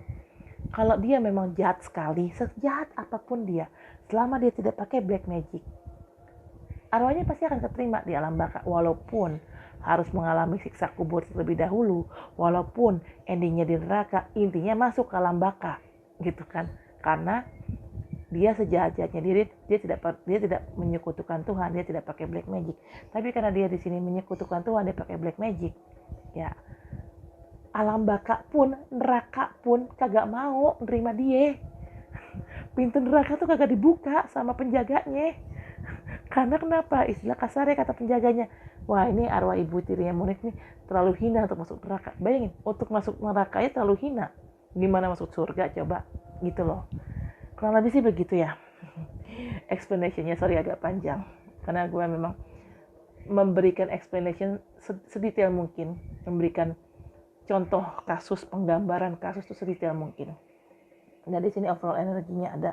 kalau dia memang jahat sekali, sejahat apapun dia, selama dia tidak pakai black magic, arwahnya pasti akan keterima di alam baka, walaupun harus mengalami siksa kubur terlebih dahulu, walaupun endingnya di neraka, intinya masuk ke alam baka gitu kan. Karena dia sejahat-jahatnya dia tidak menyekutukan Tuhan, dia tidak pakai black magic. Tapi karena dia di sini menyekutukan Tuhan, dia pakai black magic, ya alam baka pun, neraka pun kagak mau nerima dia. Pintu neraka tuh kagak dibuka sama penjaganya. Karena kenapa? Istilah kasarnya kata penjaganya, wah ini arwah ibu tirinya Monik nih terlalu hina untuk masuk neraka. Bayangin, untuk masuk neraka ya terlalu hina, gimana masuk surga coba, gitu loh. Kurang lebih sih begitu ya. Explanationnya agak panjang karena gue memang memberikan explanation sedetail mungkin, memberikan contoh kasus, penggambaran kasus itu sedetail mungkin. Nah di sini overall energinya ada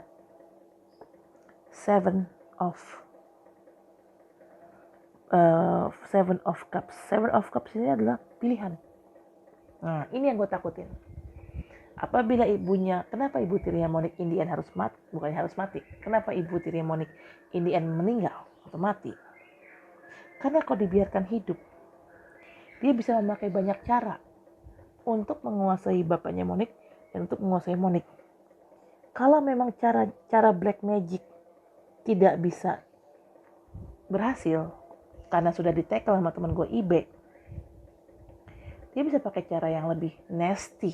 Seven of Cups. Seven of Cups ini adalah pilihan. Nah ini yang gue takutin. Apabila ibunya, kenapa ibu tirinya Monik Indian harus mati? Bukannya harus mati. Kenapa ibu tirinya Monik Indian meninggal atau mati? Karena kalau dibiarkan hidup, dia bisa memakai banyak cara untuk menguasai bapaknya Monik dan untuk menguasai Monik. Kalau memang cara black magic tidak bisa berhasil karena sudah di-tackle sama teman gue Ibe, dia bisa pakai cara yang lebih nasty,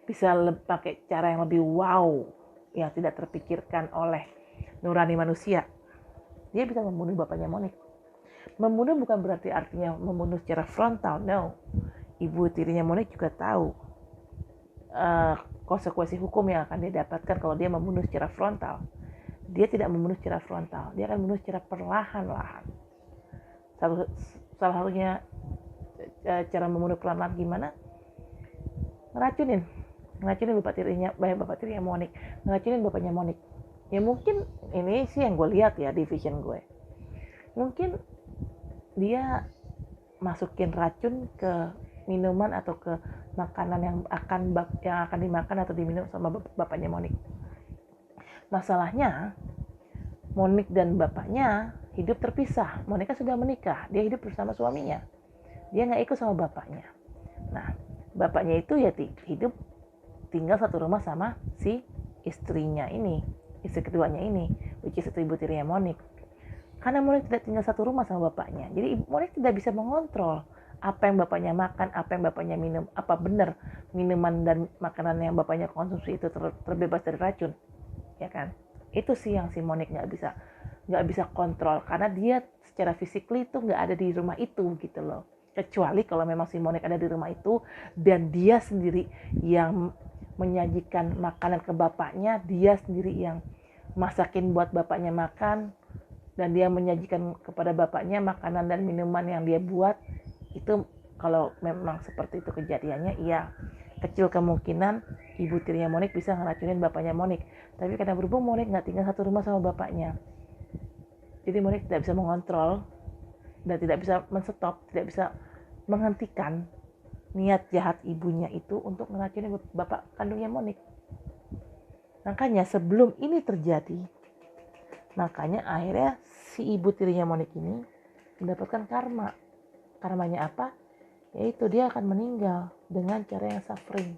bisa pakai cara yang lebih wow, yang tidak terpikirkan oleh nurani manusia. Dia bisa membunuh bapaknya Monik. Membunuh bukan berarti artinya membunuh secara frontal, no. Ibu tirinya Monik juga tahu konsekuensi hukum yang akan dia dapatkan kalau dia membunuh secara frontal. Dia tidak membunuh secara frontal, dia akan membunuh secara perlahan-lahan. Salah satunya cara membunuh perlahan-lahan gimana? Ngeracunin bapak tirinya Monik, ngeracunin bapaknya Monik. Ya mungkin ini sih yang gue lihat ya di vision gue. Mungkin dia masukin racun ke minuman atau ke makanan yang akan dimakan atau diminum sama bapaknya Monik. Masalahnya Monik dan bapaknya hidup terpisah. Monik kan sudah menikah, dia hidup bersama suaminya. Dia nggak ikut sama bapaknya. Nah, bapaknya itu ya hidup tinggal satu rumah sama si istrinya ini, istri keduanya ini, which is ibu tirinya Monik. Karena Monik tidak tinggal satu rumah sama bapaknya, jadi Monik tidak bisa mengontrol apa yang bapaknya makan, apa yang bapaknya minum, apa benar minuman dan makanan yang bapaknya konsumsi itu terbebas dari racun, ya kan? Itu sih yang si Monik nggak bisa kontrol, karena dia secara physically itu nggak ada di rumah itu gitu loh. Kecuali kalau memang si Monik ada di rumah itu dan dia sendiri yang menyajikan makanan ke bapaknya, dia sendiri yang masakin buat bapaknya makan, dan dia menyajikan kepada bapaknya makanan dan minuman yang dia buat. Itu kalau memang seperti itu kejadiannya, iya, kecil kemungkinan ibu tirinya Monik bisa ngeracunin bapaknya Monik. Tapi karena berhubung Monik nggak tinggal satu rumah sama bapaknya, jadi Monik tidak bisa mengontrol dan tidak bisa menstop, tidak bisa menghentikan niat jahat ibunya itu untuk ngeracunin bapak kandungnya Monik. Makanya sebelum ini terjadi, makanya akhirnya si ibu tirinya Monik ini mendapatkan karma. Karmanya apa? Yaitu dia akan meninggal dengan cara yang suffering.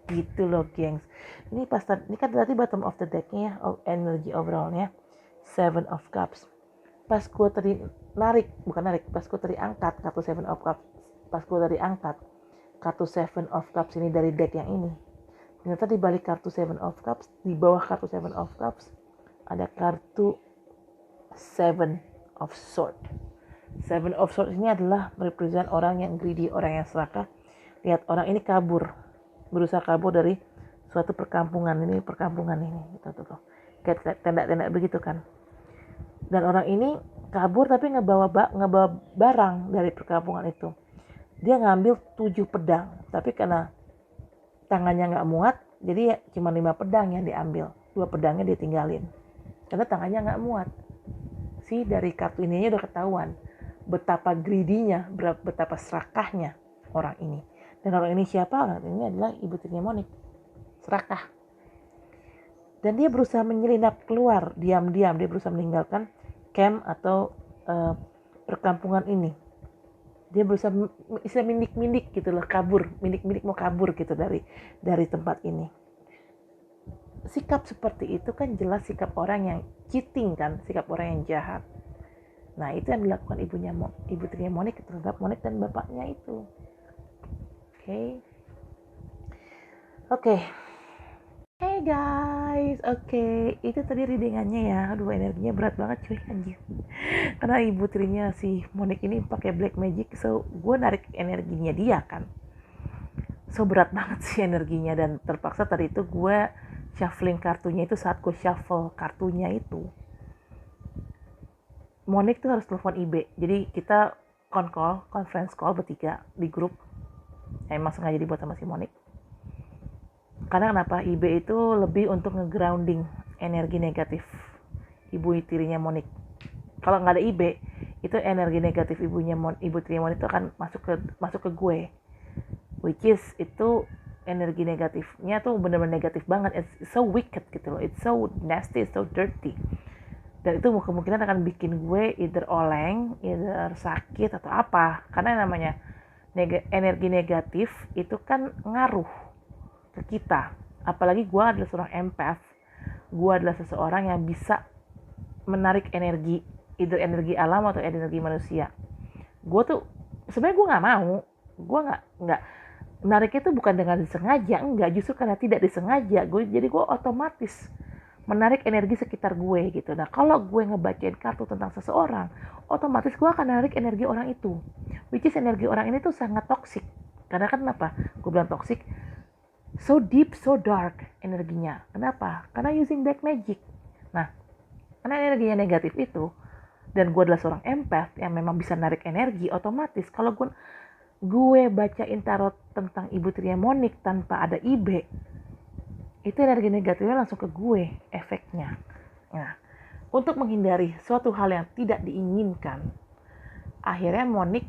Gitu loh, gengs. Ini kan berarti bottom of the deck-nya ya, energy overall-nya. Seven of Cups. Pas gue tadi pas gue tadi angkat kartu Seven of Cups, pas gue tadi angkat kartu Seven of Cups ini dari deck yang ini, ternyata di balik kartu Seven of Cups, di bawah kartu Seven of Cups ada kartu Seven of Swords. Seven of Swords ini adalah merepresent orang yang greedy, orang yang serakah. Lihat, orang ini berusaha kabur dari suatu perkampungan ini, tuh. Kayak tenda-tenda begitu kan. Dan orang ini kabur tapi ngebawa barang dari perkampungan itu. Dia ngambil 7 pedang, tapi karena tangannya nggak muat, jadi ya cuma 5 pedang yang diambil. 2 pedangnya ditinggalin. Karena tangannya nggak muat. Dari kartu ininya udah ketahuan betapa greedy-nya, betapa serakahnya orang ini. Dan orang ini siapa? Orang ini adalah ibu tirinya Monik. Serakah. Dan dia berusaha menyelinap keluar diam-diam. Dia berusaha meninggalkan camp atau perkampungan ini. Dia berusaha mindik-mindik gitu loh, kabur, mindik-mindik mau kabur gitu dari tempat ini. Sikap seperti itu kan jelas sikap orang yang cheating kan, sikap orang yang jahat. Nah, itu yang dilakukan ibu tirinya Monik terhadap Monik dan bapaknya itu. Oke. Hey guys, itu tadi readingannya ya. Aduh, energinya berat banget cuy, anjir. Karena ibu tirinya si Monik ini pakai black magic, so gue narik energinya dia kan. So berat banget sih energinya, dan terpaksa tadi itu gue shuffling kartunya itu. Saat gue shuffle kartunya itu, Monik tuh harus telepon IB. Jadi kita conference call bertiga di grup. Emang sengaja dibuat sama si Monik. Karena kenapa? IB itu lebih untuk nge-grounding energi negatif ibu tirinya Monik. Kalau nggak ada IB, itu energi negatif ibu tirinya Monik itu akan masuk ke gue. Which is itu energi negatifnya tuh bener-bener negatif banget. It's so wicked gitu loh. It's so nasty, it's so dirty. Dan itu kemungkinan akan bikin gue either oleng, either sakit atau apa. Karena namanya energi negatif itu kan ngaruh ke kita. Apalagi gue adalah seorang empath. Gue adalah seseorang yang bisa menarik energi, either energi alam atau energi manusia. Gue tuh sebenarnya gue nggak mau. Gue nggak menariknya tuh bukan dengan disengaja, enggak, justru karena tidak disengaja. Jadi gue otomatis menarik energi sekitar gue gitu. Nah, kalau gue ngebacain kartu tentang seseorang, otomatis gue akan menarik energi orang itu. Which is energi orang ini tuh sangat toksik. Karena kan kenapa? Gue bilang toksik. So deep, so dark energinya. Kenapa? Karena using black magic. Nah, karena energinya negatif itu, dan gue adalah seorang empath yang memang bisa narik energi, otomatis kalau gue bacain tarot tentang ibu tirinya Monik tanpa ada IB, itu energi negatifnya langsung ke gue efeknya. Nah, untuk menghindari suatu hal yang tidak diinginkan, akhirnya Monik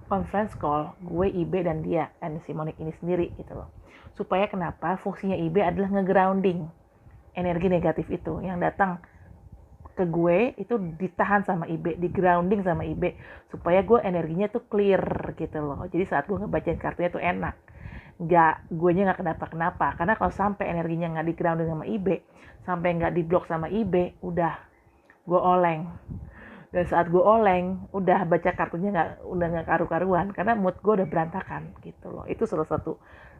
conference call gue, IB, dan dia, dan si Monik ini sendiri gitu loh. Supaya kenapa? Fungsinya IB adalah nge-grounding energi negatif itu yang datang ke gue, itu ditahan sama IB, di-grounding sama IB, supaya gue energinya tuh clear gitu loh. Jadi saat gue ngebacain kartunya tuh enak. Guenya nggak kenapa-kenapa. Karena kalau sampai energinya nggak di-grounding sama IB, sampai nggak di-block sama IB, udah gue oleng. Dan saat gue oleng, udah baca kartunya nggak karu-karuan, karena mood gue udah berantakan gitu loh. Itu salah satu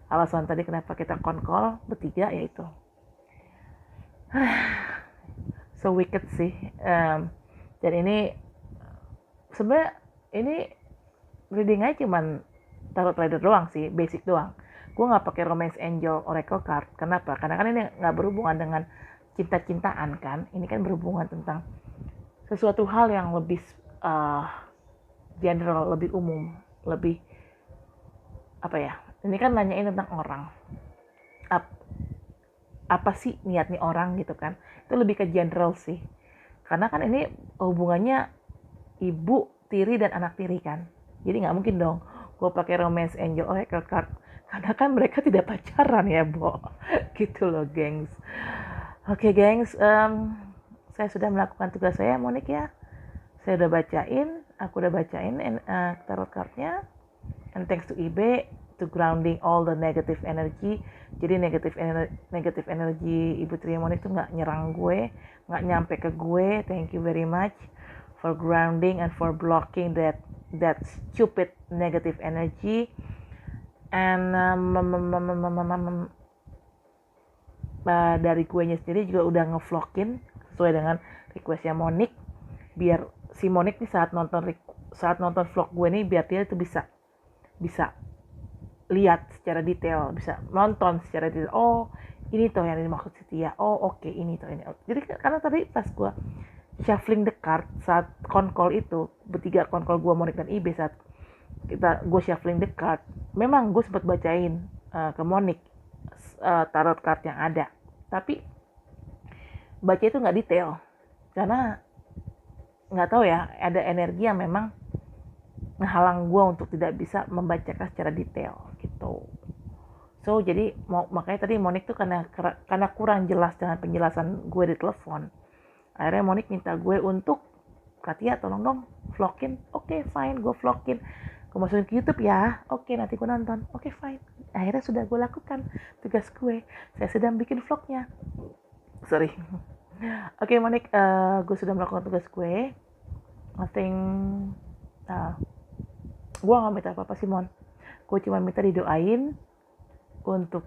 alasan tadi kenapa kita call bertiga, yaitu so wicked sih. Dan ini sebenarnya ini reading aja cuman tarot rider doang sih, basic doang. Gue nggak pakai romance angel oracle card. Kenapa? Karena kan ini nggak berhubungan dengan cinta-cintaan kan. Ini kan berhubungan tentang sesuatu hal yang lebih general, lebih umum, lebih apa ya? Ini kan nanyain tentang orang. Apa sih niatnya orang gitu kan? Itu lebih ke general sih. Karena kan ini hubungannya ibu tiri dan anak tiri kan. Jadi nggak mungkin dong gue pakai romance angel oracle card karena kan mereka tidak pacaran ya, Bo. Gitu loh, gengs. Oke, gengs, saya sudah melakukan tugas saya, Monik ya. Saya udah bacain, aku udah bacain tarot cardnya. And thanks to eBay to grounding all the negative energy. Jadi negative energy Ibu Tri Monik tuh nggak nyerang gue, nggak nyampe ke gue. Thank you very much for grounding and for blocking that stupid negative energy. And dari guenya sendiri juga udah ngevlogin sesuai dengan requestnya Monik, biar si Monik nih saat nonton vlog gue nih, biar dia tuh bisa lihat secara detail, bisa nonton secara detail. Oh, ini tuh yang dimaksud Setia. Oh, oke, ini tuh ini. Jadi karena tadi pas gue shuffling the card saat konkol itu, bertiga konkol gue, Monik dan Ibe, saat gue shuffling the card, memang gue sempat bacain ke Monik tarot card yang ada, tapi baca itu nggak detail karena nggak tahu ya, ada energi yang memang ngehalang gue untuk tidak bisa membacakan secara detail gitu. So jadi makanya tadi Monik tuh karena kurang jelas dengan penjelasan gue di telepon, akhirnya Monik minta gue untuk, Katia tolong dong vlogin. Oke, fine, gue vlogin, gue masukin ke YouTube ya. Oke, nanti gue nonton. Oke, fine. Akhirnya sudah gue lakukan tugas gue, saya sedang bikin vlognya. Sorry. Oke, Monik, gue sudah melakukan tugas gue. I think gue gak minta apa-apa sih, Mon. Gue cuma minta didoain untuk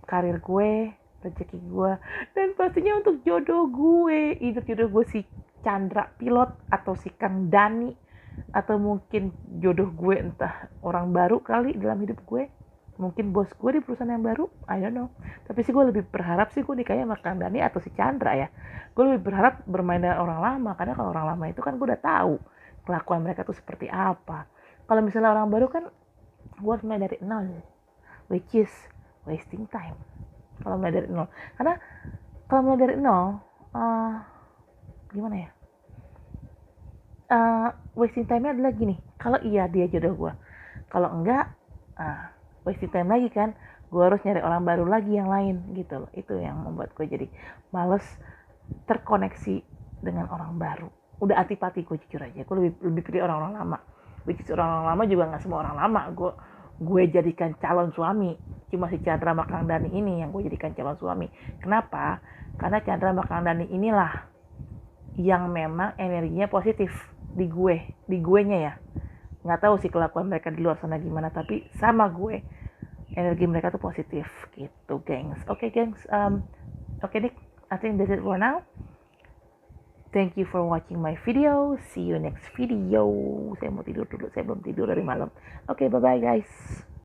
karir gue, rezeki gue, dan pastinya untuk jodoh gue. Itu jodoh gue si Chandra pilot, atau si Kang Dani, atau mungkin jodoh gue entah orang baru kali dalam hidup gue, mungkin bos gue di perusahaan yang baru, I don't know. Tapi sih gue lebih berharap sih gue nikahnya sama Kang Dani atau si Chandra ya. Gue lebih berharap bermain dengan orang lama, karena kalau orang lama itu kan gue udah tahu kelakuan mereka tuh seperti apa. Kalau misalnya orang baru kan gue harus mulai dari nol, which is wasting time kalau mulai dari nol. Karena kalau mulai dari nol, gimana ya, wasting time-nya adalah gini, kalau iya dia jodoh gue, kalau enggak, wasting time lagi kan, gue harus nyari orang baru lagi yang lain gitu loh. Itu yang membuat gue jadi males terkoneksi dengan orang baru. Udah antipati gue, jujur aja, gue lebih pilih orang-orang lama. Which is orang lama juga nggak semua orang lama gue jadikan calon suami. Cuma si Chandra sama Kang Dani ini yang gue jadikan calon suami. Kenapa? Karena Chandra sama Kang Dani inilah yang memang energinya positif di gue nya ya. Nggak tahu sih kelakuan mereka di luar sana gimana, tapi sama gue energi mereka tuh positif gitu, gengs. Oke, gengs. Oke, Nick, I think that's it for now. Thank you for watching my video. See you next video. Saya mau tidur dulu, saya belum tidur dari malam. Oke, bye-bye guys.